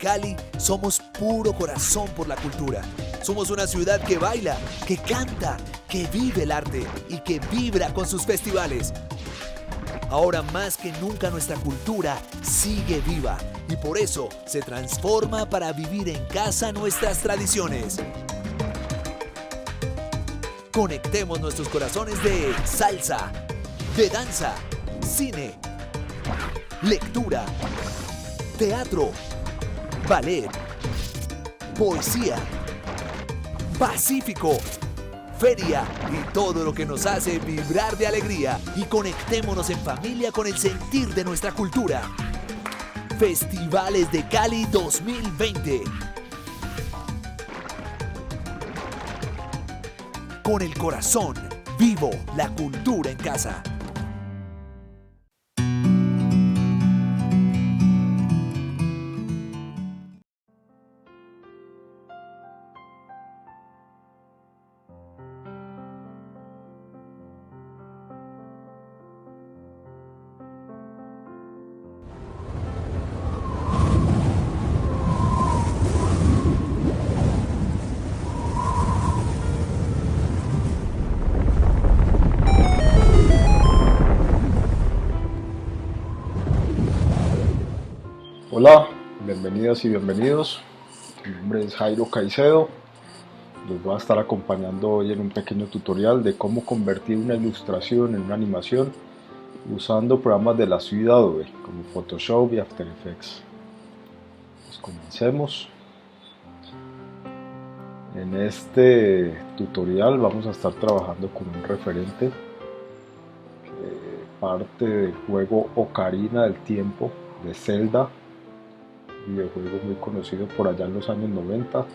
Cali somos puro corazón por la cultura. Somos una ciudad que baila, que canta, que vive el arte y que vibra con sus festivales. Ahora más que nunca nuestra cultura sigue viva y por eso se transforma para vivir en casa nuestras tradiciones. Conectemos nuestros corazones de salsa, de danza, cine, lectura, teatro, ballet, poesía, pacífico, feria y todo lo que nos hace vibrar de alegría y conectémonos en familia con el sentir de nuestra cultura. Festivales de Cali 2020. Con el corazón, vivo la cultura en casa. Hola, bienvenidas y bienvenidos. Mi nombre es Jairo Caicedo. Los voy a estar acompañando hoy en un pequeño tutorial de cómo convertir una ilustración en una animación usando programas de la suite Adobe como Photoshop y After Effects. Pues comencemos. En este tutorial vamos a estar trabajando con un referente que parte del juego Ocarina del Tiempo de Zelda, videojuego muy conocido por allá en los años 90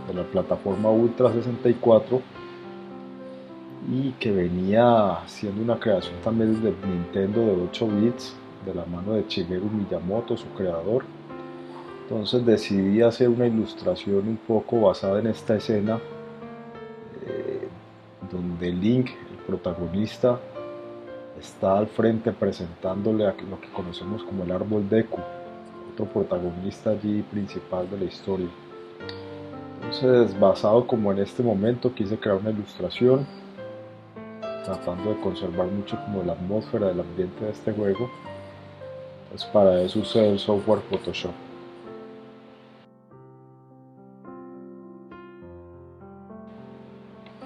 de la plataforma Ultra 64 y que venía siendo una creación también de Nintendo de 8 bits de la mano de Shigeru Miyamoto, su creador. Entonces decidí hacer una ilustración un poco basada en esta escena donde Link, el protagonista, está al frente presentándole a lo que conocemos como el árbol Deku, otro protagonista allí principal de la historia. Entonces, basado como en este momento, quise crear una ilustración tratando de conservar mucho como la atmósfera del ambiente de este juego. Entonces, para eso usé el software Photoshop.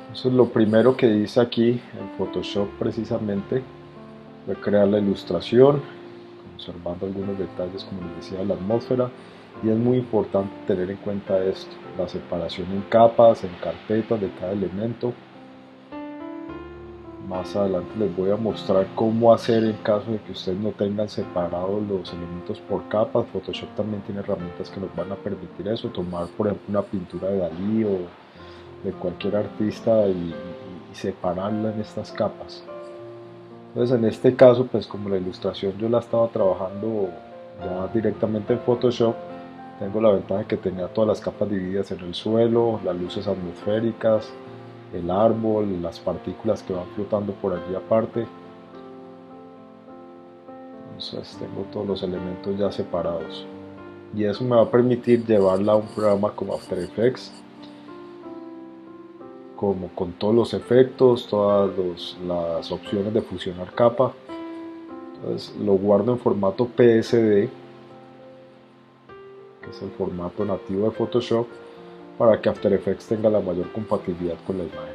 Entonces, lo primero que hice aquí en Photoshop precisamente fue crear la ilustración, conservando algunos detalles, como les decía, de la atmósfera. Y es muy importante tener en cuenta esto, la separación en capas, en carpetas de cada elemento. Más adelante les voy a mostrar cómo hacer en caso de que ustedes no tengan separados los elementos por capas. Photoshop también tiene herramientas que nos van a permitir eso, tomar por ejemplo una pintura de Dalí o de cualquier artista y separarla en estas capas. Entonces en este caso, pues como la ilustración yo la estaba trabajando ya directamente en Photoshop, tengo la ventaja de que tenía todas las capas divididas en el suelo, las luces atmosféricas, el árbol, las partículas que van flotando por allí aparte. Entonces tengo todos los elementos ya separados. Y eso me va a permitir llevarla a un programa como After Effects, como con todos los efectos, todas las opciones de fusionar capa. Entonces lo guardo en formato PSD, que es el formato nativo de Photoshop, para que After Effects tenga la mayor compatibilidad con la imagen.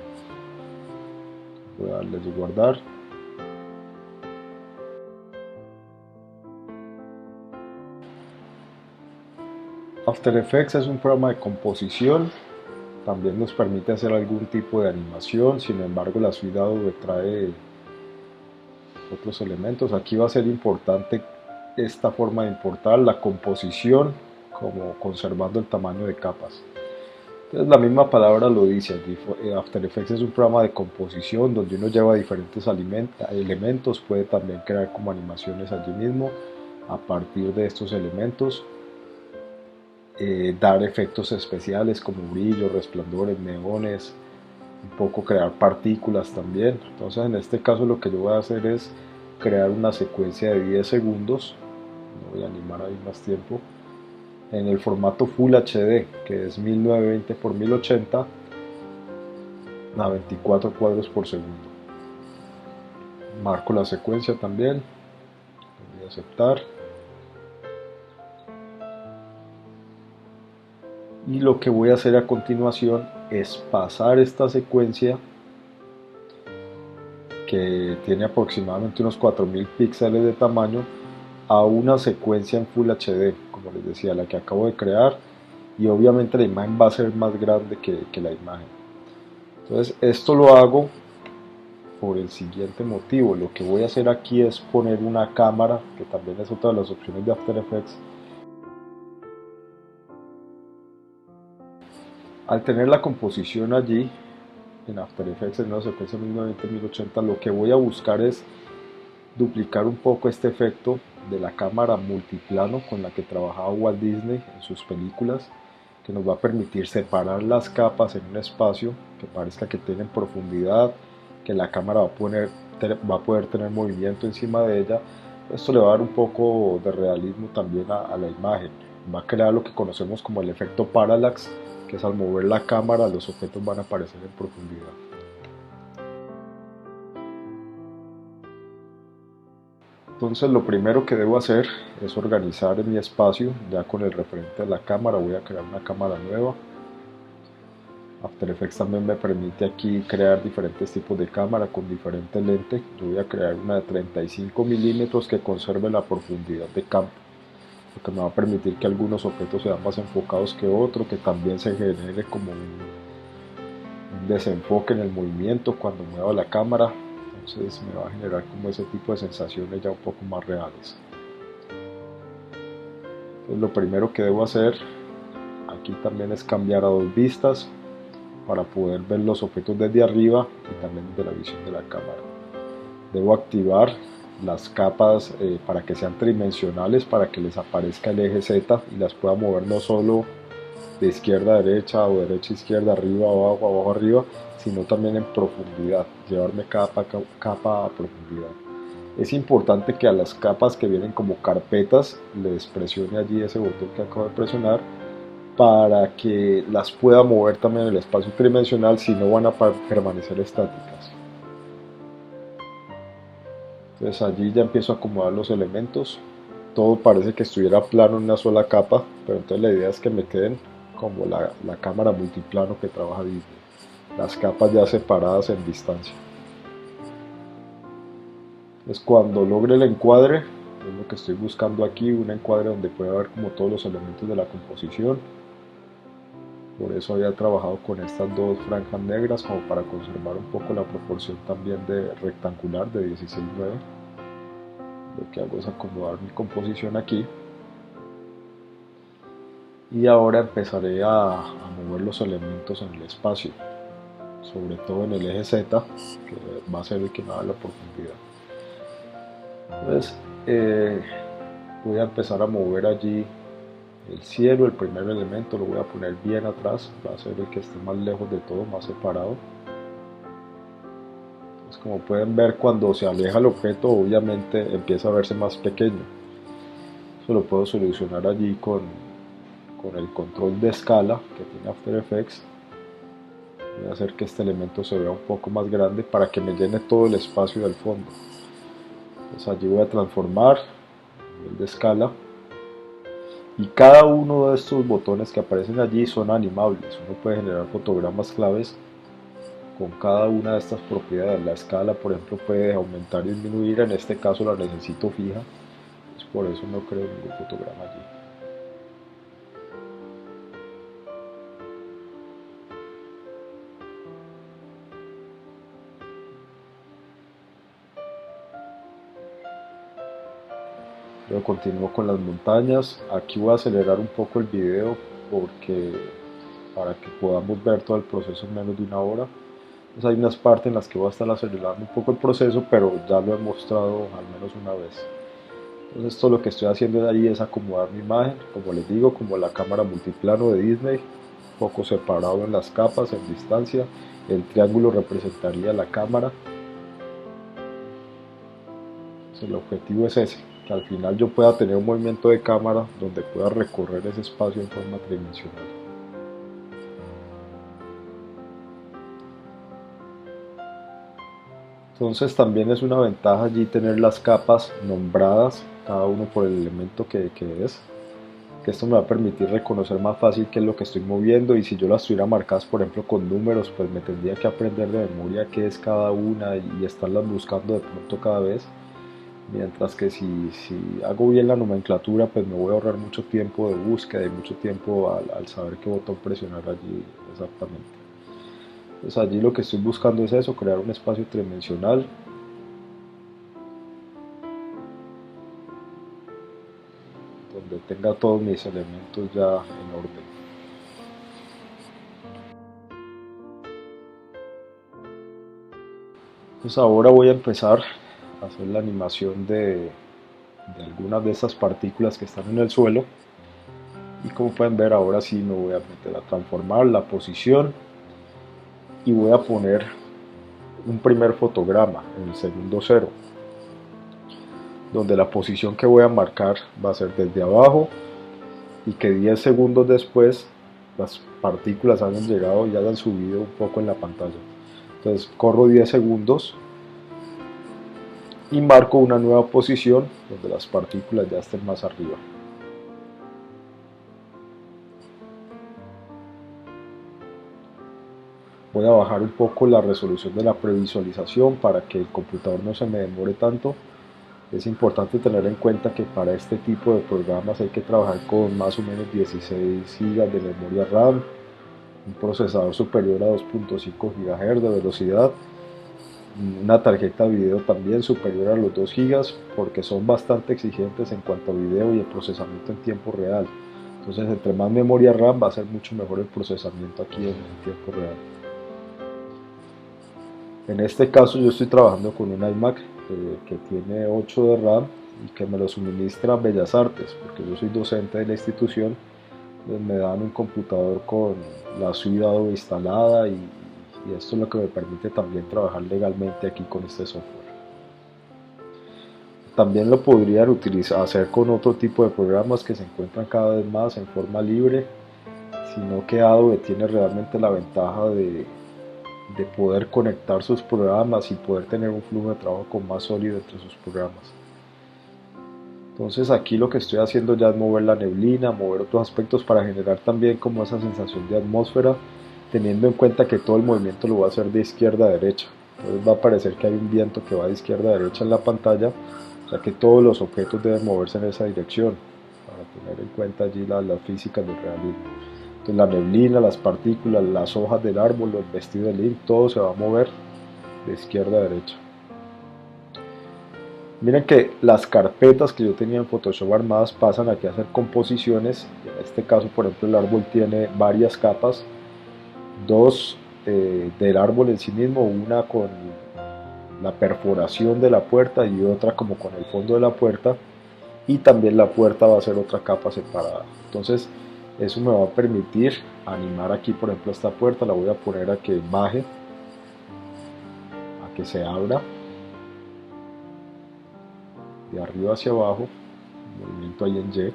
Voy a darle a guardar. After Effects es un programa de composición, también nos permite hacer algún tipo de animación, sin embargo la suite Adobe trae otros elementos. Aquí va a ser importante esta forma de importar la composición, como conservando el tamaño de capas. Entonces la misma palabra lo dice allí. After Effects es un programa de composición donde uno lleva diferentes elementos, puede también crear como animaciones allí mismo a partir de estos elementos, dar efectos especiales como brillos, resplandores, neones, un poco crear partículas también. Entonces en este caso lo que yo voy a hacer es crear una secuencia de 10 segundos, no voy a animar ahí más tiempo, en el formato Full HD, que es 1920 x 1080 a 24 cuadros por segundo. Marco la secuencia también, voy a aceptar. Y lo que voy a hacer a continuación es pasar esta secuencia, que tiene aproximadamente unos 4000 píxeles de tamaño, a una secuencia en Full HD, como les decía, la que acabo de crear, y obviamente la imagen va a ser más grande que la imagen. Entonces esto lo hago por el siguiente motivo. Lo que voy a hacer aquí es poner una cámara, que también es otra de las opciones de After Effects. Al tener la composición allí en After Effects en una secuencia 1920-1080, lo que voy a buscar es duplicar un poco este efecto de la cámara multiplano con la que trabajaba Walt Disney en sus películas, que nos va a permitir separar las capas en un espacio que parezca que tienen profundidad, que la cámara va a poder tener movimiento encima de ella. Esto le va a dar un poco de realismo también a la imagen. Va a crear lo que conocemos como el efecto parallax, que es al mover la cámara los objetos van a aparecer en profundidad. Entonces lo primero que debo hacer es organizar mi espacio ya con el referente de la cámara. Voy a crear una cámara nueva. After Effects también me permite aquí crear diferentes tipos de cámara con diferente lente. Yo voy a crear una de 35 milímetros que conserve la profundidad de campo, lo que me va a permitir que algunos objetos sean más enfocados que otros, que también se genere como un desenfoque en el movimiento cuando mueva la cámara. Entonces me va a generar como ese tipo de sensaciones ya un poco más reales. Entonces lo primero que debo hacer aquí también es cambiar a dos vistas para poder ver los objetos desde arriba y también de la visión de la cámara. Debo activar las capas para que sean tridimensionales, para que les aparezca el eje Z y las pueda mover no solo de izquierda a derecha o derecha a izquierda, arriba abajo, abajo arriba, sino también en profundidad, llevarme capa a profundidad. Es importante que a las capas que vienen como carpetas les presione allí ese botón que acabo de presionar, para que las pueda mover también en el espacio tridimensional, si no van a permanecer estáticas. Entonces allí ya empiezo a acomodar los elementos. Todo parece que estuviera plano en una sola capa, pero entonces la idea es que me queden como la cámara multiplano que trabaja Disney, las capas ya separadas en distancia. Entonces cuando logre el encuadre, es lo que estoy buscando aquí, un encuadre donde pueda ver como todos los elementos de la composición. Por eso había trabajado con estas dos franjas negras, como para conservar un poco la proporción también de rectangular de 16:9. Lo que hago es acomodar mi composición aquí. Y ahora empezaré a mover los elementos en el espacio, sobre todo en el eje Z, que va a ser el que me da la profundidad. Entonces voy a empezar a mover allí el cielo, el primer elemento lo voy a poner bien atrás, va a ser el que esté más lejos de todo, más separado. Entonces, como pueden ver, cuando se aleja el objeto obviamente empieza a verse más pequeño. Eso lo puedo solucionar allí con el control de escala que tiene After Effects. Voy a hacer que este elemento se vea un poco más grande para que me llene todo el espacio del fondo. Entonces allí voy a transformar el de escala, y cada uno de estos botones que aparecen allí son animables. Uno puede generar fotogramas claves con cada una de estas propiedades. La escala, por ejemplo, puede aumentar y disminuir. En este caso la necesito fija, pues por eso no creo ningún fotograma allí. Luego continúo con las montañas. Aquí voy a acelerar un poco el video para que podamos ver todo el proceso en menos de una hora. Entonces hay unas partes en las que voy a estar acelerando un poco el proceso, pero ya lo he mostrado al menos una vez. Entonces esto lo que estoy haciendo de ahí es acomodar mi imagen, como les digo, como la cámara multiplano de Disney, un poco separado en las capas, en distancia. El triángulo representaría la cámara. Entonces el objetivo es ese, que al final yo pueda tener un movimiento de cámara donde pueda recorrer ese espacio en forma tridimensional. Entonces también es una ventaja allí tener las capas nombradas, cada uno por el elemento que es, que esto me va a permitir reconocer más fácil qué es lo que estoy moviendo, y si yo las tuviera marcadas por ejemplo con números, pues me tendría que aprender de memoria qué es cada una y estarlas buscando de pronto cada vez, mientras que si hago bien la nomenclatura, pues me voy a ahorrar mucho tiempo de búsqueda y mucho tiempo al saber qué botón presionar allí exactamente. Pues allí lo que estoy buscando es eso, crear un espacio tridimensional donde tenga todos mis elementos ya en orden. Pues ahora voy a empezar a hacer la animación de algunas de estas partículas que están en el suelo, y como pueden ver ahora sí me voy a meter a transformar la posición y voy a poner un primer fotograma en el segundo 0, donde la posición que voy a marcar va a ser desde abajo y que 10 segundos después las partículas hayan llegado y hayan subido un poco en la pantalla. Entonces corro 10 segundos y marco una nueva posición donde las partículas ya estén más arriba. Voy a bajar un poco la resolución de la previsualización para que el computador no se me demore tanto. Es importante tener en cuenta que para este tipo de programas hay que trabajar con más o menos 16 GB de memoria RAM, un procesador superior a 2.5 GHz de velocidad, una tarjeta de video también superior a los 2 GB, porque son bastante exigentes en cuanto a video y el procesamiento en tiempo real. Entonces, entre más memoria RAM va a ser mucho mejor el procesamiento aquí en tiempo real. En este caso yo estoy trabajando con un iMac que tiene 8 de RAM y que me lo suministra Bellas Artes, porque yo soy docente de la institución. Entonces me dan un computador con la suite Adobe instalada, y esto es lo que me permite también trabajar legalmente aquí con este software. También lo podrían hacer con otro tipo de programas que se encuentran cada vez más en forma libre, sino que Adobe tiene realmente la ventaja de poder conectar sus programas y poder tener un flujo de trabajo más sólido entre sus programas. Entonces aquí lo que estoy haciendo ya es mover la neblina, mover otros aspectos para generar también como esa sensación de atmósfera, teniendo en cuenta que todo el movimiento lo voy a hacer de izquierda a derecha. Entonces va a parecer que hay un viento que va de izquierda a derecha en la pantalla, o sea que todos los objetos deben moverse en esa dirección, para tener en cuenta allí las físicas del realismo. Entonces la neblina, las partículas, las hojas del árbol, el vestido de Link, todo se va a mover de izquierda a derecha. Miren que las carpetas que yo tenía en Photoshop armadas pasan aquí a hacer composiciones. En este caso, por ejemplo, el árbol tiene varias capas, dos del árbol en sí mismo, una con la perforación de la puerta y otra como con el fondo de la puerta, y también la puerta va a ser otra capa separada. Entonces eso me va a permitir animar aquí, por ejemplo, esta puerta la voy a poner a que baje, a que se abra de arriba hacia abajo, movimiento ahí en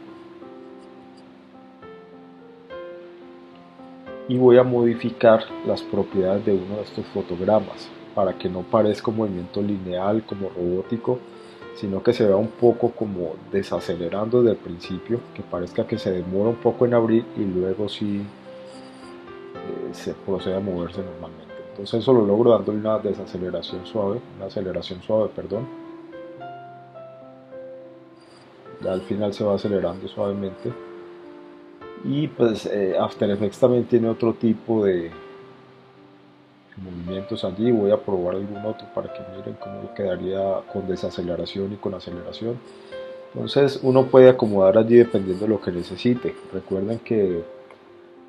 Y, y voy a modificar las propiedades de uno de estos fotogramas para que no parezca un movimiento lineal como robótico, sino que se vea un poco como desacelerando desde el principio, que parezca que se demora un poco en abrir y luego sí se procede a moverse normalmente. Entonces eso lo logro dándole una desaceleración suave, una aceleración suave, perdón. Ya al final se va acelerando suavemente. Y pues After Effects también tiene otro tipo de movimientos allí. Voy a probar algún otro para que miren cómo quedaría con desaceleración y con aceleración. Entonces uno puede acomodar allí dependiendo de lo que necesite. Recuerden que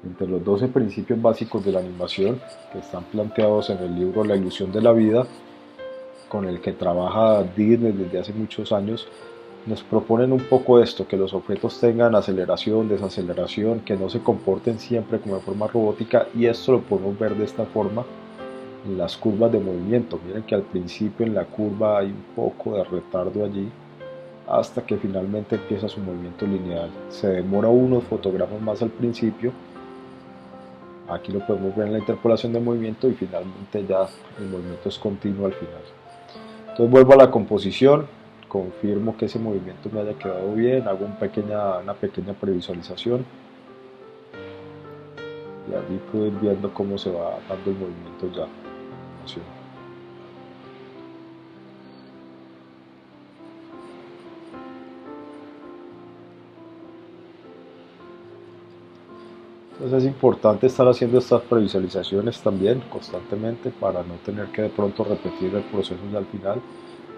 entre los 12 principios básicos de la animación que están planteados en el libro La ilusión de la vida, con el que trabaja Disney desde hace muchos años, nos proponen un poco esto, que los objetos tengan aceleración, desaceleración, que no se comporten siempre como de forma robótica, y esto lo podemos ver de esta forma en las curvas de movimiento. Miren que al principio en la curva hay un poco de retardo allí, hasta que finalmente empieza su movimiento lineal. Se demora unos fotogramas más al principio, aquí lo podemos ver en la interpolación de movimiento, y finalmente ya el movimiento es continuo al final. Entonces vuelvo a la composición, confirmo que ese movimiento me haya quedado bien, hago una pequeña previsualización y allí puedo ir viendo cómo se va dando el movimiento ya. Entonces es importante estar haciendo estas previsualizaciones también constantemente para no tener que de pronto repetir el proceso ya al final.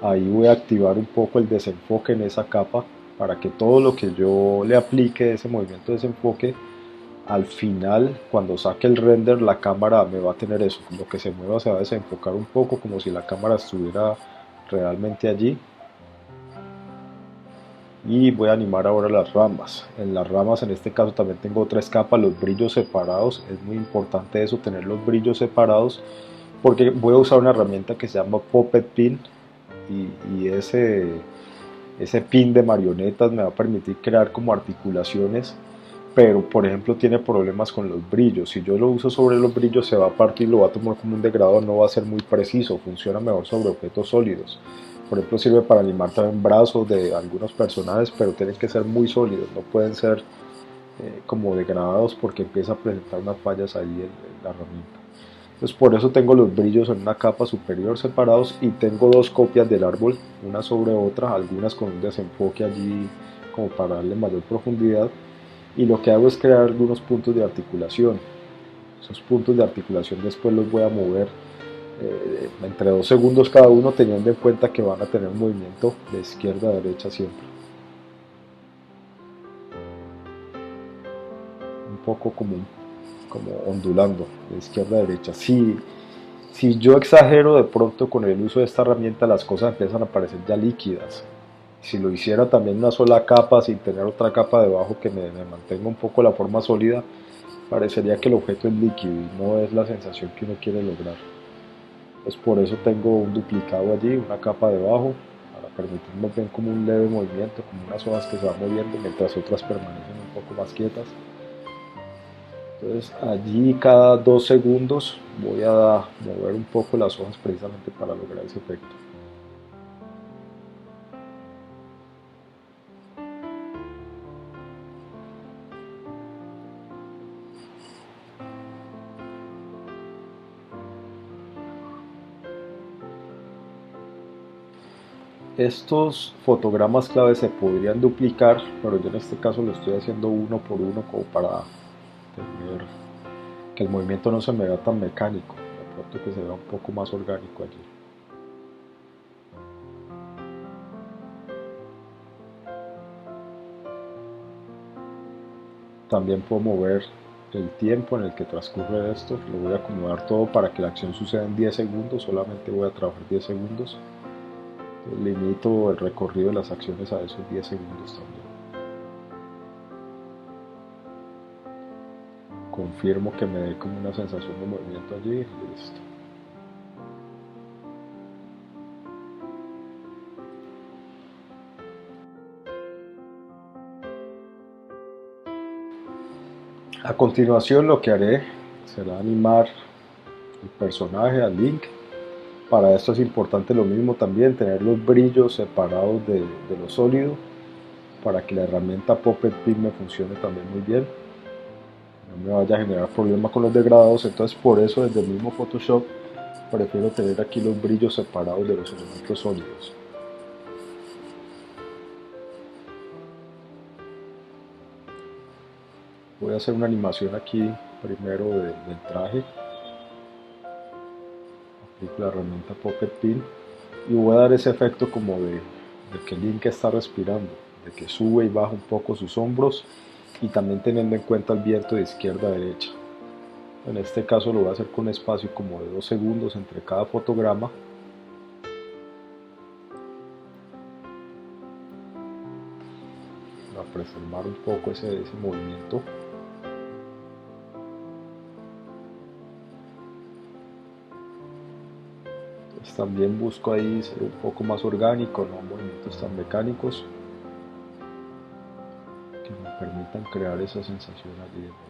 Ahí voy a activar un poco el desenfoque en esa capa para que todo lo que yo le aplique de ese movimiento de desenfoque, al final cuando saque el render la cámara me va a tener eso, lo que se mueva se va a desenfocar un poco como si la cámara estuviera realmente allí. Y voy a animar ahora las ramas. En las ramas en este caso también tengo tres capas, los brillos separados. Es muy importante eso, tener los brillos separados, porque voy a usar una herramienta que se llama Puppet Pin, y ese pin de marionetas me va a permitir crear como articulaciones, pero por ejemplo tiene problemas con los brillos. Si yo lo uso sobre los brillos se va a partir, lo va a tomar como un degradado, no va a ser muy preciso, funciona mejor sobre objetos sólidos. Por ejemplo sirve para animar también brazos de algunos personajes, pero tienen que ser muy sólidos, no pueden ser como degradados porque empieza a presentar unas fallas ahí en la herramienta. Entonces por eso tengo los brillos en una capa superior separados, y tengo dos copias del árbol, una sobre otra, algunas con un desenfoque allí como para darle mayor profundidad, y lo que hago es crear algunos puntos de articulación. Esos puntos de articulación después los voy a mover entre 2 segundos cada uno, teniendo en cuenta que van a tener un movimiento de izquierda a derecha siempre, un poco como ondulando de izquierda a derecha. Si yo exagero de pronto con el uso de esta herramienta, las cosas empiezan a parecer ya líquidas. Si lo hiciera también una sola capa sin tener otra capa debajo que me mantenga un poco la forma sólida, parecería que el objeto es líquido y no es la sensación que uno quiere lograr. Pues por eso tengo un duplicado allí, una capa debajo, para permitirnos ver como un leve movimiento, como unas hojas que se van moviendo mientras otras permanecen un poco más quietas. Entonces allí cada 2 segundos voy a mover un poco las hojas precisamente para lograr ese efecto. Estos fotogramas clave se podrían duplicar, pero yo en este caso lo estoy haciendo uno por uno como para tener que el movimiento no se me vea tan mecánico, de pronto que se vea un poco más orgánico allí. También puedo mover el tiempo en el que transcurre esto, lo voy a acomodar todo para que la acción suceda en 10 segundos, solamente voy a trabajar 10 segundos. Entonces, limito el recorrido de las acciones a esos 10 segundos también. Confirmo que me dé como una sensación de movimiento allí y listo. A continuación lo que haré será animar el personaje al Link. Para esto es importante lo mismo también, tener los brillos separados de lo sólido, para que la herramienta Puppet Pin me funcione también muy bien, no me vaya a generar problemas con los degradados. Entonces por eso desde el mismo Photoshop prefiero tener aquí los brillos separados de los elementos sólidos. Voy a hacer una animación aquí primero del traje, aplico la herramienta Puppet Pin y voy a dar ese efecto como de que Link está respirando, de que sube y baja un poco sus hombros, y también teniendo en cuenta el viento de izquierda a derecha. En este caso lo voy a hacer con un espacio como de 2 segundos entre cada fotograma. Para preservar un poco ese movimiento. Entonces también busco ahí ser un poco más orgánico, no movimientos tan mecánicos. permitan crear esa sensación allí de movimiento.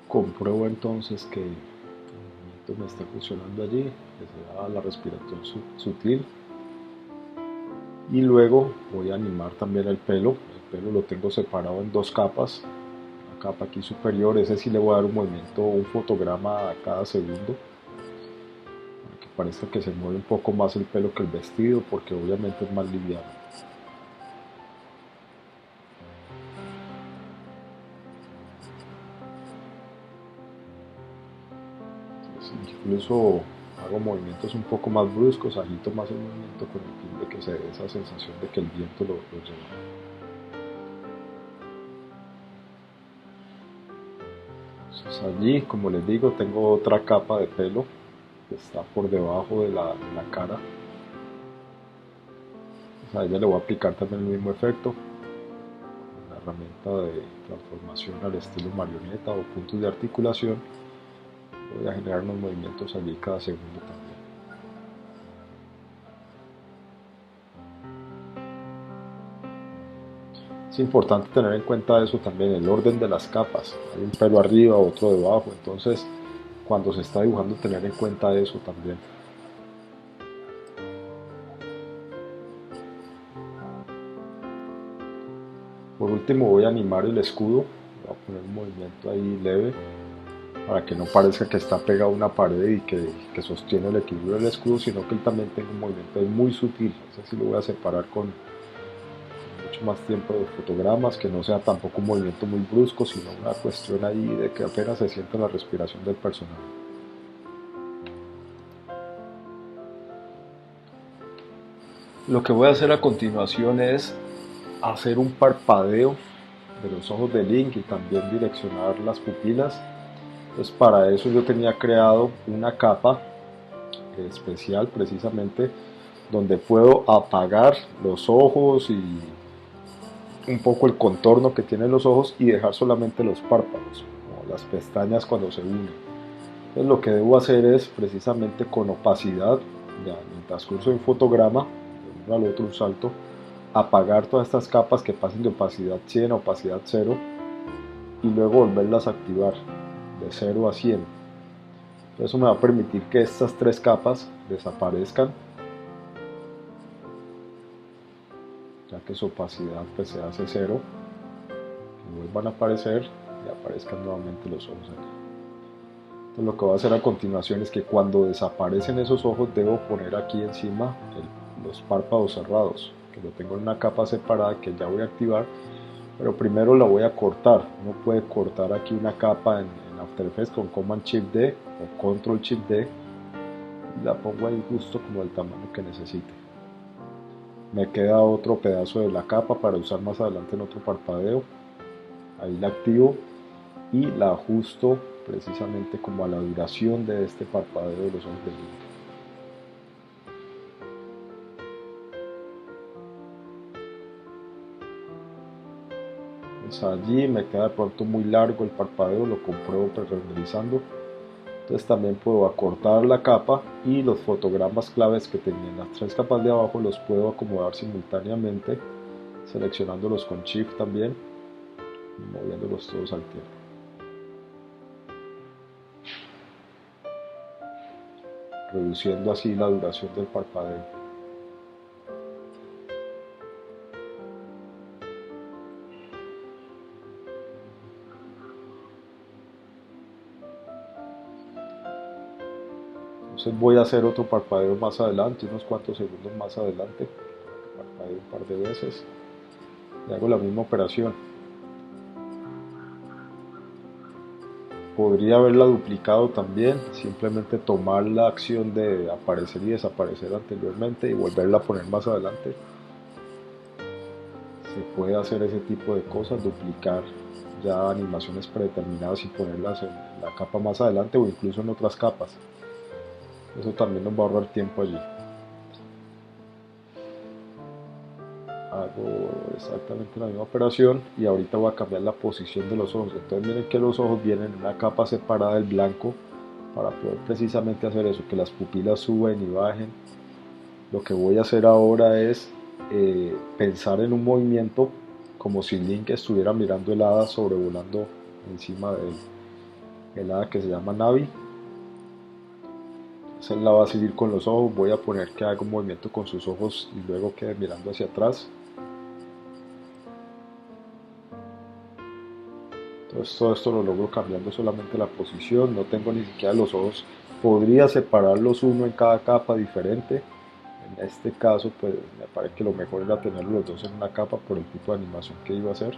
Compruebo entonces que el movimiento me está funcionando allí, que se da la respiración sutil. Y luego voy a animar también el pelo. El pelo lo tengo separado en dos capas. Una capa aquí superior, ese sí le voy a dar un movimiento, un fotograma a cada segundo, para que parezca que se mueve un poco más el pelo que el vestido, porque obviamente es más liviano. Incluso hago movimientos un poco más bruscos, agito más el movimiento con el fin de que se dé esa sensación de que el viento lo lleva. Entonces allí, como les digo, tengo otra capa de pelo que está por debajo de la cara. Entonces a ella le voy a aplicar también el mismo efecto, la herramienta de transformación al estilo marioneta o puntos de articulación. Voy a generar unos movimientos allí cada segundo también. Es importante tener en cuenta eso también, el orden de las capas. Hay un pelo arriba, otro debajo, entonces cuando se está dibujando tener en cuenta eso también. Por último voy a animar el escudo, voy a poner un movimiento ahí leve para que no parezca que está pegado a una pared y que sostiene el equilibrio del escudo, sino que él también tenga un movimiento ahí muy sutil. Ese sí lo voy a separar con mucho más tiempo de fotogramas, que no sea tampoco un movimiento muy brusco, sino una cuestión ahí de que apenas se sienta la respiración del personaje. Lo que voy a hacer a continuación es hacer un parpadeo de los ojos de Link y también direccionar las pupilas. Entonces para eso yo tenía creado una capa especial precisamente donde puedo apagar los ojos y un poco el contorno que tienen los ojos y dejar solamente los párpados, como las pestañas cuando se unen. Entonces lo que debo hacer es precisamente con opacidad, ya en el transcurso de un fotograma, de uno al otro un salto, apagar todas estas capas que pasen de opacidad 100 a opacidad 0 y luego volverlas a activar de 0 a 100. Eso me va a permitir que estas tres capas desaparezcan, ya que su opacidad pues se hace 0, que vuelvan a aparecer y aparezcan nuevamente los ojos aquí. Entonces lo que voy a hacer a continuación es que cuando desaparecen esos ojos debo poner aquí encima los párpados cerrados, que lo tengo en una capa separada que ya voy a activar, pero primero la voy a cortar. Uno puede cortar aquí una capa en After Effects con Command Shift D o Control Shift D y la pongo ahí justo como el tamaño que necesite. Me queda otro pedazo de la capa para usar más adelante en otro parpadeo. Ahí la activo y la ajusto precisamente como a la duración de este parpadeo de los ojos de Link. Pues allí me queda de pronto muy largo el parpadeo, lo compruebo pre-renderizando. Entonces también puedo acortar la capa y los fotogramas claves que tenía en las tres capas de abajo los puedo acomodar simultáneamente, seleccionándolos con Shift también y moviéndolos todos al tiempo. Reduciendo así la duración del parpadeo. Entonces voy a hacer otro parpadeo más adelante, unos cuantos segundos más adelante, parpadeo un par de veces y hago la misma operación. Podría haberla duplicado también, simplemente tomar la acción de aparecer y desaparecer anteriormente y volverla a poner más adelante. Se puede hacer ese tipo de cosas, duplicar ya animaciones predeterminadas y ponerlas en la capa más adelante o incluso en otras capas. Eso también nos va a ahorrar tiempo allí. Hago exactamente la misma operación y ahorita voy a cambiar la posición de los ojos. Entonces miren que los ojos vienen en una capa separada del blanco para poder precisamente hacer eso, que las pupilas suban y bajen. Lo que voy a hacer ahora es pensar en un movimiento como si Link estuviera mirando el hada sobrevolando encima del hada que se llama Navi. Entonces él la va a seguir con los ojos. Voy a poner que haga un movimiento con sus ojos y luego quede mirando hacia atrás. Entonces todo esto lo logro cambiando solamente la posición. No tengo ni siquiera los ojos. Podría separarlos uno en cada capa diferente. En este caso pues me parece que lo mejor era tener los dos en una capa por el tipo de animación que iba a hacer.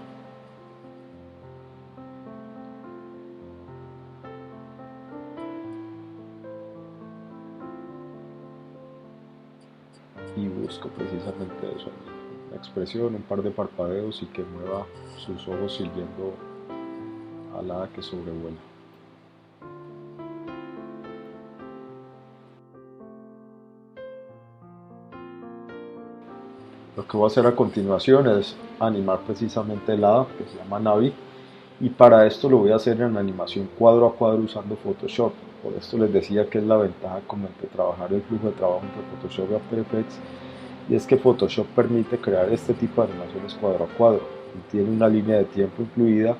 Y busco precisamente eso, una expresión, un par de parpadeos y que mueva sus ojos siguiendo al hada que sobrevuela. Lo que voy a hacer a continuación es animar precisamente el hada que se llama Navi, y para esto lo voy a hacer en animación cuadro a cuadro usando Photoshop. Por esto les decía que es la ventaja como entre trabajar el flujo de trabajo entre Photoshop y After Effects, y es que Photoshop permite crear este tipo de animaciones cuadro a cuadro y tiene una línea de tiempo incluida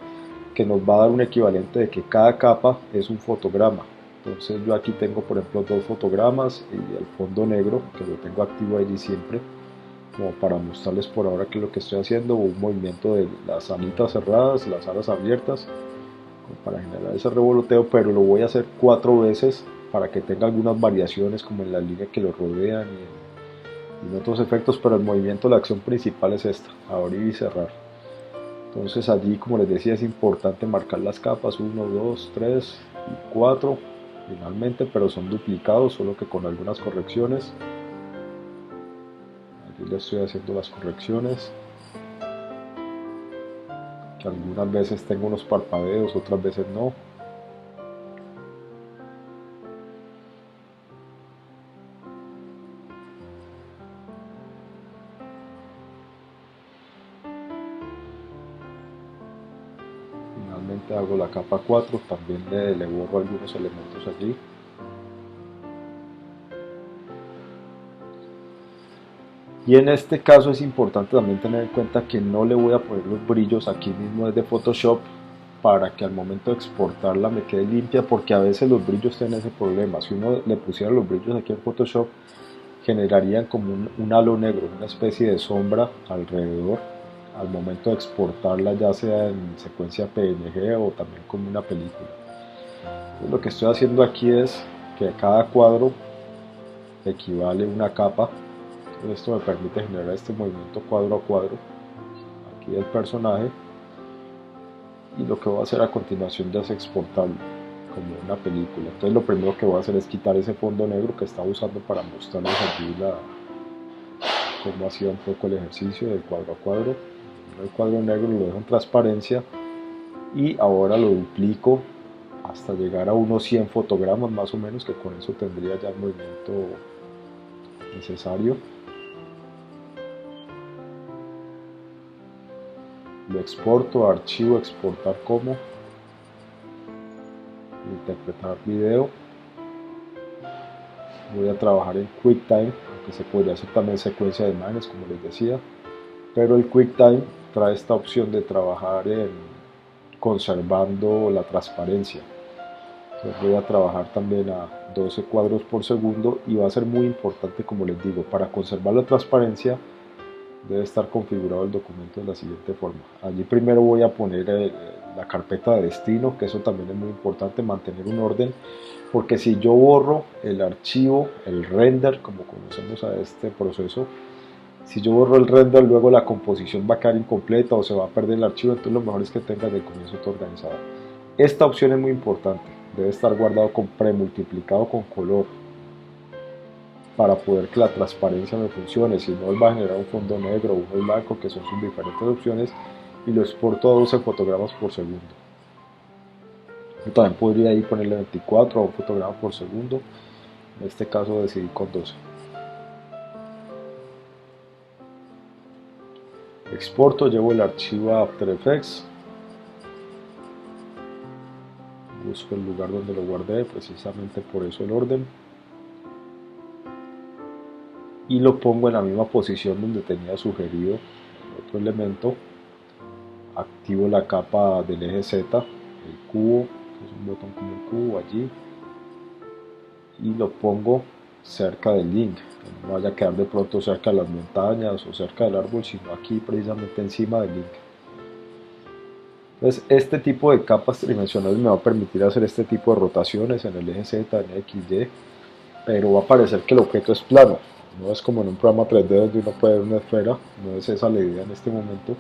que nos va a dar un equivalente de que cada capa es un fotograma. Entonces yo aquí tengo por ejemplo dos fotogramas y el fondo negro que lo tengo activo allí siempre como para mostrarles por ahora qué es lo que estoy haciendo, un movimiento de las alitas cerradas, las alas abiertas, como para generar ese revoloteo, pero lo voy a hacer 4 veces para que tenga algunas variaciones como en la línea que lo rodean y en otros efectos, pero el movimiento, la acción principal es esta, abrir y cerrar. Entonces allí, como les decía, es importante marcar las capas 1, 2, 3 y 4 finalmente, pero son duplicados, solo que con algunas correcciones. Aquí le estoy haciendo las correcciones, que algunas veces tengo unos parpadeos, otras veces no. Finalmente hago la capa 4, también le borro algunos elementos allí. Y en este caso es importante también tener en cuenta que no le voy a poner los brillos aquí mismo desde Photoshop para que al momento de exportarla me quede limpia, porque a veces los brillos tienen ese problema. Si uno le pusiera los brillos aquí en Photoshop, generarían como un halo negro, una especie de sombra alrededor al momento de exportarla, ya sea en secuencia PNG o también como una película. Entonces, lo que estoy haciendo aquí es que cada cuadro equivale a una capa. Entonces, esto me permite generar este movimiento cuadro a cuadro aquí del personaje, y lo que voy a hacer a continuación ya es exportarlo como una película. Entonces lo primero que voy a hacer es quitar ese fondo negro que estaba usando para mostrarles aquí cómo hacía un poco el ejercicio del cuadro a cuadro. El cuadro negro lo dejo en transparencia y ahora lo duplico hasta llegar a unos 100 fotogramas más o menos, que con eso tendría ya el movimiento necesario. Lo exporto, archivo, exportar como, interpretar video. Voy a trabajar en QuickTime, aunque se podría hacer también secuencia de imágenes como les decía, pero el QuickTime trae esta opción de trabajar conservando la transparencia. Entonces voy a trabajar también a 12 cuadros por segundo, y va a ser muy importante, como les digo, para conservar la transparencia debe estar configurado el documento de la siguiente forma. Allí primero voy a poner la carpeta de destino, que eso también es muy importante, mantener un orden, porque si yo borro el archivo, el render, como conocemos a este proceso, si yo borro el render, luego la composición va a quedar incompleta o se va a perder el archivo. Entonces lo mejor es que tengas de comienzo todo organizado. Esta opción es muy importante, debe estar guardado con premultiplicado con color para poder que la transparencia me funcione. Si no, él va a generar un fondo negro o uno blanco, que son sus diferentes opciones, y lo exporto a 12 fotogramas por segundo. Yo también podría ahí ponerle 24 a un fotograma por segundo, En este caso decidí con 12. Exporto, llevo el archivo a After Effects, busco el lugar donde lo guardé, precisamente por eso el orden, y lo pongo en la misma posición donde tenía sugerido el otro elemento. Activo la capa del eje Z, el cubo, que es un botón como un cubo allí, y lo pongo cerca del link, que no vaya a quedar de pronto cerca de las montañas o cerca del árbol, sino aquí precisamente encima del link. Entonces este tipo de capas tridimensionales me va a permitir hacer este tipo de rotaciones en el eje Z, en X, Y, pero va a parecer que el objeto es plano, no es como en un programa 3D donde uno puede ver una esfera, no es esa la idea en este momento,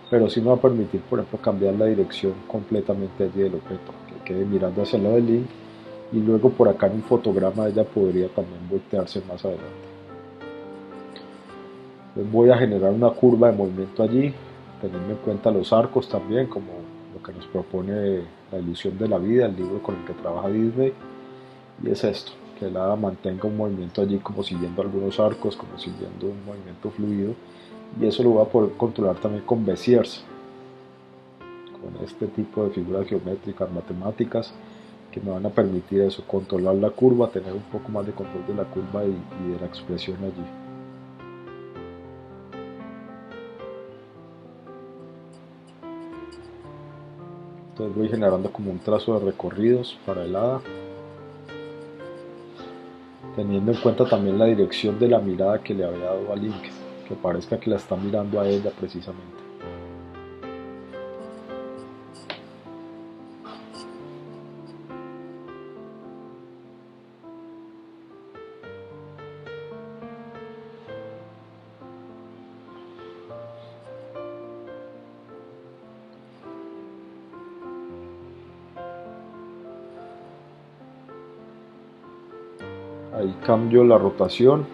pero sí me va a permitir, por ejemplo, cambiar la dirección completamente allí del objeto, que quede mirando hacia el lado del link, y luego por acá en un fotograma ella podría también voltearse más adelante. Entonces voy a generar una curva de movimiento allí, teniendo en cuenta los arcos también, como lo que nos propone La ilusión de la vida, el libro con el que trabaja Disney, y es esto, que el hada mantenga un movimiento allí como siguiendo algunos arcos, como siguiendo un movimiento fluido, y eso lo voy a poder controlar también con Béziers, con este tipo de figuras geométricas, matemáticas, que me van a permitir eso, controlar la curva, tener un poco más de control de la curva y de la expresión allí. Entonces voy generando como un trazo de recorridos para el hada, teniendo en cuenta también la dirección de la mirada que le había dado a Link, que parezca que la está mirando a ella precisamente. Ahí cambio la rotación,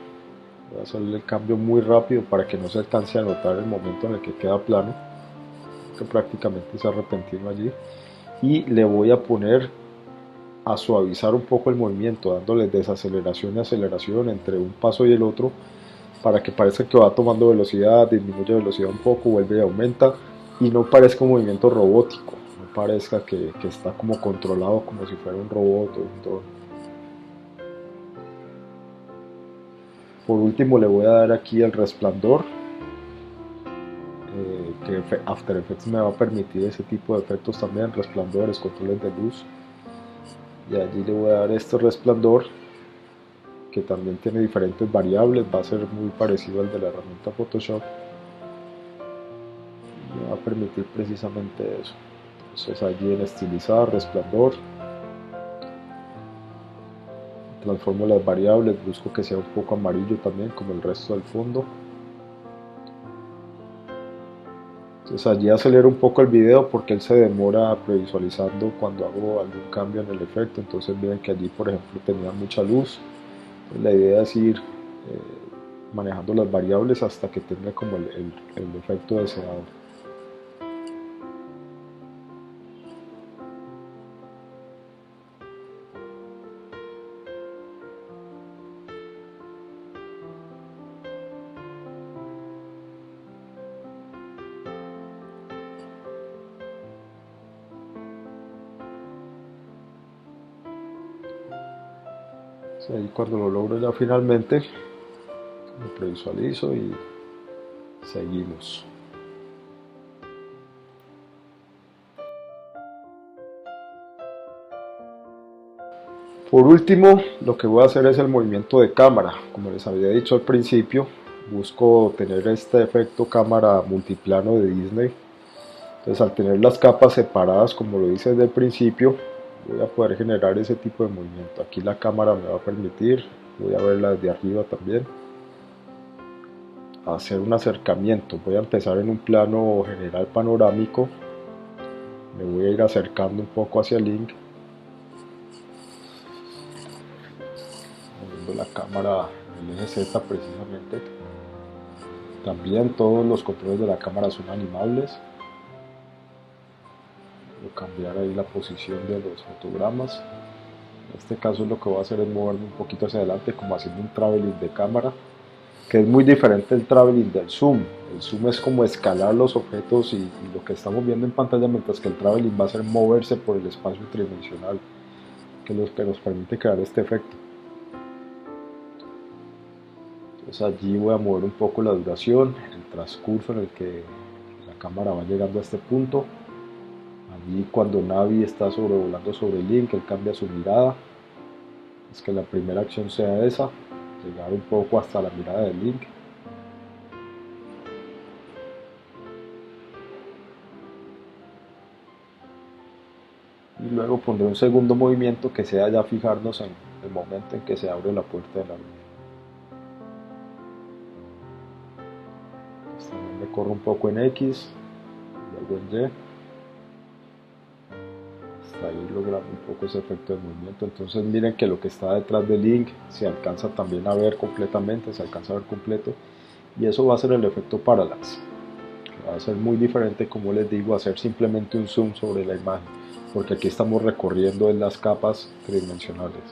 voy a hacerle el cambio muy rápido para que no se alcance a notar el momento en el que queda plano, que prácticamente es repentino allí, y le voy a poner a suavizar un poco el movimiento, dándole desaceleración y aceleración entre un paso y el otro, para que parezca que va tomando velocidad, disminuye velocidad un poco, vuelve y aumenta, y no parezca un movimiento robótico, no parezca que está como controlado como si fuera un robot o un dron. Por último le voy a dar aquí el resplandor, que After Effects me va a permitir ese tipo de efectos también, resplandores, controles de luz, y allí le voy a dar este resplandor que también tiene diferentes variables, va a ser muy parecido al de la herramienta Photoshop, y me va a permitir precisamente eso. Entonces allí en estilizar, resplandor, transformo las variables, busco que sea un poco amarillo también como el resto del fondo. Entonces allí acelero un poco el video porque él se demora previsualizando cuando hago algún cambio en el efecto. Entonces ven que allí por ejemplo tenía mucha luz. Entonces, la idea es ir manejando las variables hasta que tenga como el efecto deseado. Ahí cuando lo logro ya finalmente lo previsualizo y seguimos. Por último, lo que voy a hacer es el movimiento de cámara. Como les había dicho al principio, busco tener este efecto cámara multiplano de Disney. Entonces al tener las capas separadas, como lo hice desde el principio, voy a poder generar ese tipo de movimiento. Aquí la cámara me va a permitir, voy a verla desde arriba también, hacer un acercamiento. Voy a empezar en un plano general panorámico, me voy a ir acercando un poco hacia el link, moviendo la cámara en el eje Z precisamente. También todos los controles de la cámara son animables. Voy a cambiar ahí la posición de los fotogramas. En este caso lo que voy a hacer es moverme un poquito hacia adelante, como haciendo un traveling de cámara, que es muy diferente el traveling del zoom. El zoom es como escalar los objetos y lo que estamos viendo en pantalla, mientras que el traveling va a ser moverse por el espacio tridimensional, que es lo que nos permite crear este efecto. Entonces allí voy a mover un poco la duración, el transcurso en el que la cámara va llegando a este punto. Allí cuando Navi está sobrevolando sobre Link, él cambia su mirada. Es que la primera acción sea esa, llegar un poco hasta la mirada de Link. Y luego pondré un segundo movimiento que sea ya fijarnos en el momento en que se abre la puerta de la luz. Pues también me corro un poco en X, luego en Y. Hasta ahí logrando un poco ese efecto de movimiento. Entonces miren que lo que está detrás de Link se alcanza también a ver completamente, se alcanza a ver completo. Y eso va a ser el efecto parallax. Va a ser muy diferente, como les digo, a hacer simplemente un zoom sobre la imagen, porque aquí estamos recorriendo en las capas tridimensionales.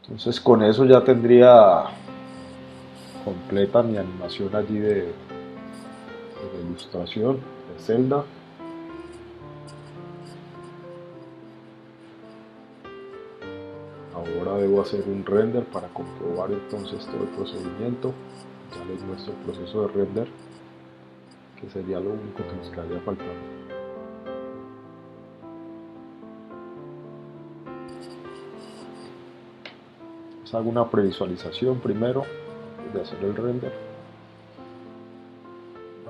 Entonces con eso ya tendría completa mi animación allí de ilustración de Zelda. Ahora debo hacer un render para comprobar entonces todo el procedimiento. Ya les muestro el proceso de render, que sería lo único que nos quedaría faltando. Entonces hago una previsualización primero de hacer el render.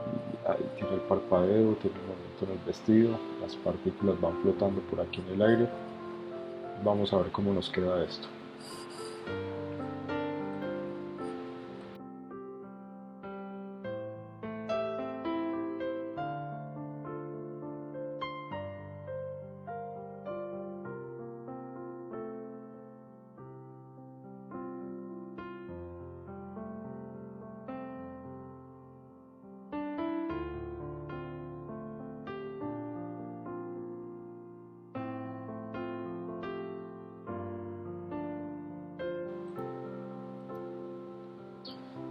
Y ahí tiene el parpadeo, tiene el movimiento en el vestido, las partículas van flotando por aquí en el aire. Vamos a ver cómo nos queda esto.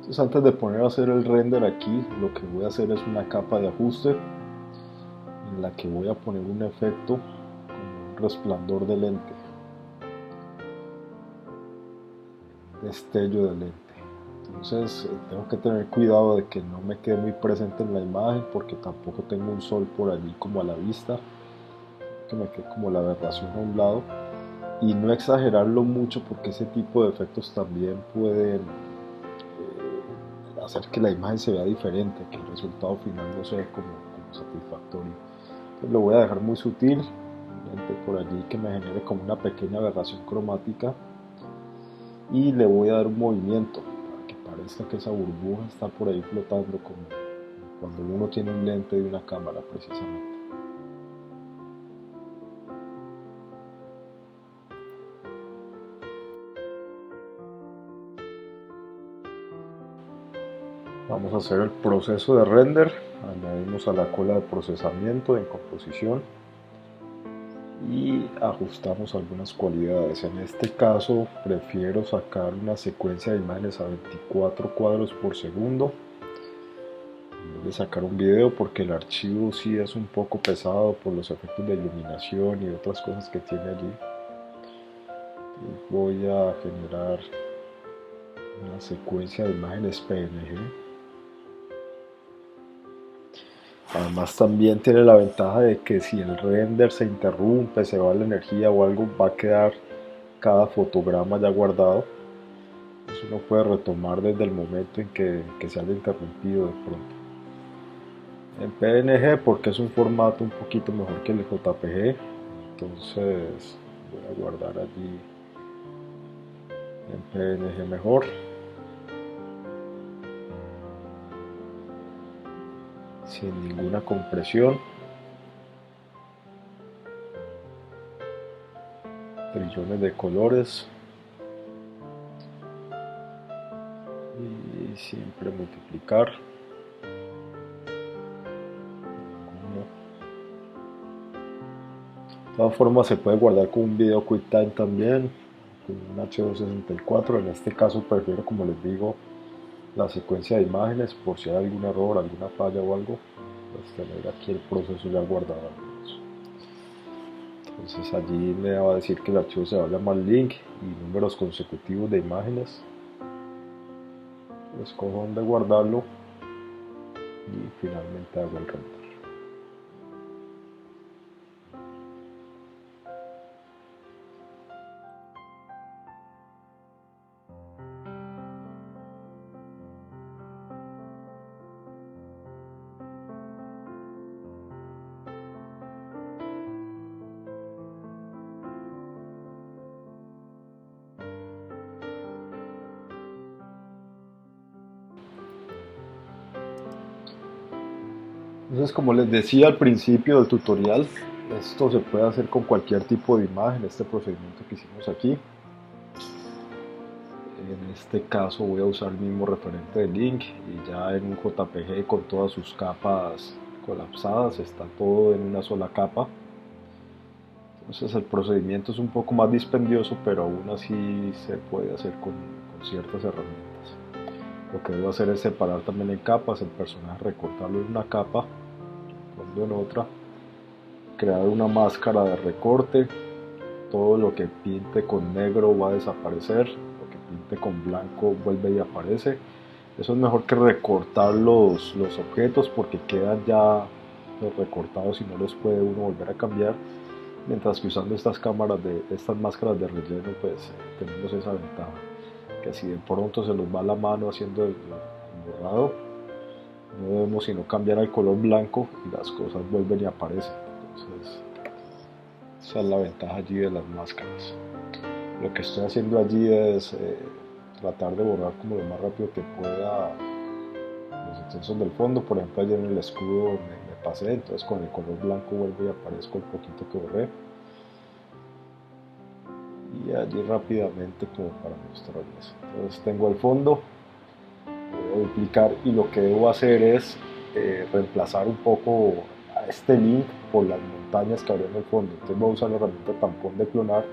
Entonces antes de poner a hacer el render aquí, lo que voy a hacer es una capa de ajuste en la que voy a poner un efecto como un resplandor de lente, destello de lente. Entonces tengo que tener cuidado de que no me quede muy presente en la imagen, porque tampoco tengo un sol por allí como a la vista, que me quede como la aberración a un lado, y no exagerarlo mucho, porque ese tipo de efectos también pueden hacer que la imagen se vea diferente, que el resultado final no sea como satisfactorio. Entonces lo voy a dejar muy sutil, por allí que me genere como una pequeña aberración cromática, y le voy a dar un movimiento para que parezca que esa burbuja está por ahí flotando, como cuando uno tiene un lente de una cámara precisamente. Vamos a hacer el proceso de render, añadimos a la cola de procesamiento en composición y ajustamos algunas cualidades. En este caso prefiero sacar una secuencia de imágenes a 24 cuadros por segundo en vez de sacar un video, porque el archivo sí es un poco pesado por los efectos de iluminación y otras cosas que tiene allí. Voy a generar una secuencia de imágenes PNG. Además también tiene la ventaja de que si el render se interrumpe, se va la energía o algo, va a quedar cada fotograma ya guardado. Entonces uno puede retomar desde el momento en que se haya interrumpido de pronto. En PNG, porque es un formato un poquito mejor que el JPG, entonces voy a guardar allí en PNG mejor. Sin ninguna compresión. Trillones de colores. Y siempre multiplicar. todas formas se puede guardar con un video QuickTime también, con un H264. En este caso prefiero, como les digo, la secuencia de imágenes por si hay algún error, alguna falla o algo, pues tener aquí el proceso ya guardado al menos. Entonces allí me va a decir que el archivo se va a llamar link y números consecutivos de imágenes. Escojo dónde guardarlo y finalmente hago el render. Entonces, como les decía al principio del tutorial, esto se puede hacer con cualquier tipo de imagen, este procedimiento que hicimos aquí. En este caso voy a usar el mismo referente de link y ya en un JPG con todas sus capas colapsadas, está todo en una sola capa. Entonces el procedimiento es un poco más dispendioso, pero aún así se puede hacer con ciertas herramientas. Lo que debo hacer es separar también en capas el personaje, recortarlo en una capa, fondo en otra, crear una máscara de recorte. Todo lo que pinte con negro va a desaparecer, lo que pinte con blanco vuelve y aparece. Eso es mejor que recortar los objetos porque quedan ya recortados y no los puede uno volver a cambiar. Mientras que usando estas máscaras de relleno, pues tenemos esa ventaja, que si de pronto se nos va la mano haciendo el borrado, no debemos sino cambiar al color blanco y las cosas vuelven y aparecen. Entonces esa es la ventaja allí de las máscaras. Lo que estoy haciendo allí es tratar de borrar como lo más rápido que pueda los excesos del fondo. Por ejemplo, allí en el escudo me pasé, entonces con el color blanco vuelvo y aparezco el poquito que borré. Y allí rápidamente como para mostrarles. Entonces tengo el fondo, voy a duplicar y lo que debo hacer es reemplazar un poco a este link por las montañas que habría en el fondo. Entonces voy a usar la herramienta tampón de clonar,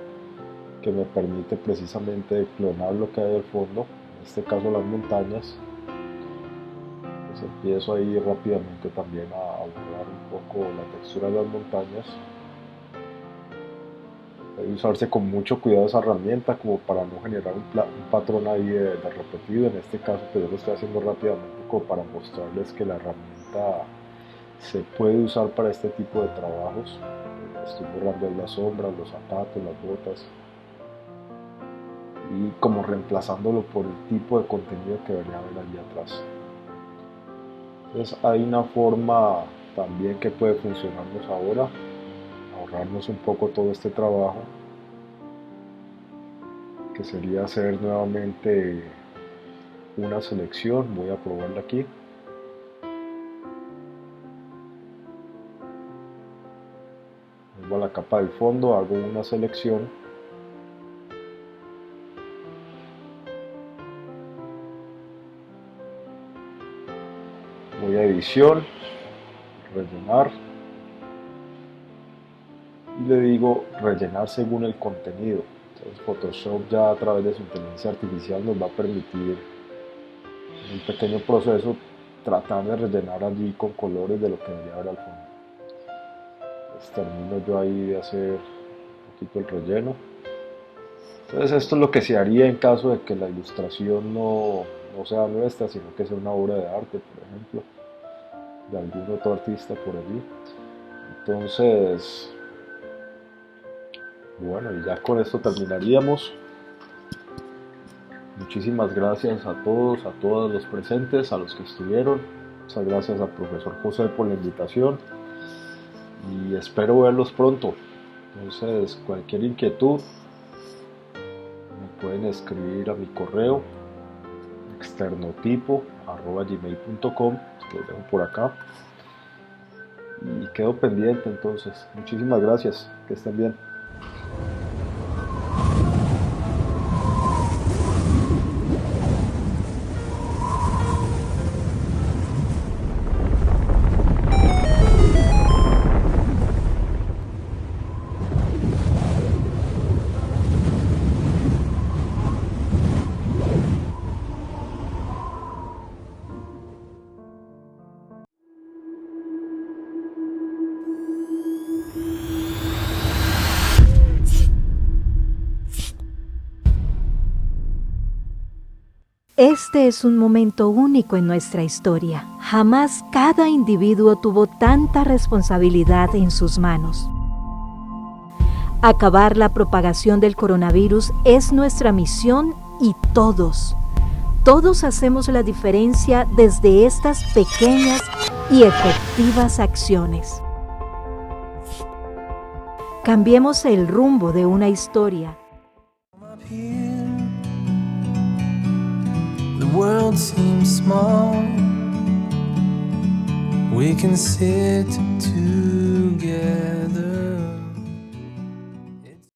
que me permite precisamente clonar lo que hay al fondo, en este caso las montañas. Pues empiezo ahí rápidamente también a borrar un poco la textura de las montañas. Debe usarse con mucho cuidado esa herramienta como para no generar un patrón ahí de repetido. En este caso pues yo lo estoy haciendo rápidamente como para mostrarles que la herramienta se puede usar para este tipo de trabajos. Estoy borrando las sombras, los zapatos, las botas y como reemplazándolo por el tipo de contenido que venía a ver allí atrás. Entonces hay una forma también que puede funcionarnos ahora, ahorrarnos un poco todo este trabajo, que sería hacer nuevamente una selección. Voy a probarla aquí. Vuelvo a la capa del fondo, hago una selección. Voy a edición, rellenar. Y le digo rellenar según el contenido. Entonces Photoshop ya a través de su inteligencia artificial nos va a permitir en un pequeño proceso tratar de rellenar allí con colores de lo que debería haber al fondo. Entonces termino yo ahí de hacer un poquito el relleno. Entonces esto es lo que se haría en caso de que la ilustración no sea nuestra, sino que sea una obra de arte, por ejemplo, de algún otro artista por allí. Entonces, bueno, y ya con esto terminaríamos. Muchísimas gracias a todos, a todos los presentes, a los que estuvieron. Muchas gracias al profesor José por la invitación y espero verlos pronto. Entonces, cualquier inquietud me pueden escribir a mi correo externotipo@gmail.com, lo dejo por acá y quedo pendiente. Entonces, muchísimas gracias, que estén bien. Este es un momento único en nuestra historia. Jamás cada individuo tuvo tanta responsabilidad en sus manos. Acabar la propagación del coronavirus es nuestra misión y todos hacemos la diferencia desde estas pequeñas y efectivas acciones. Cambiemos el rumbo de una historia. The world seems small. We can sit together.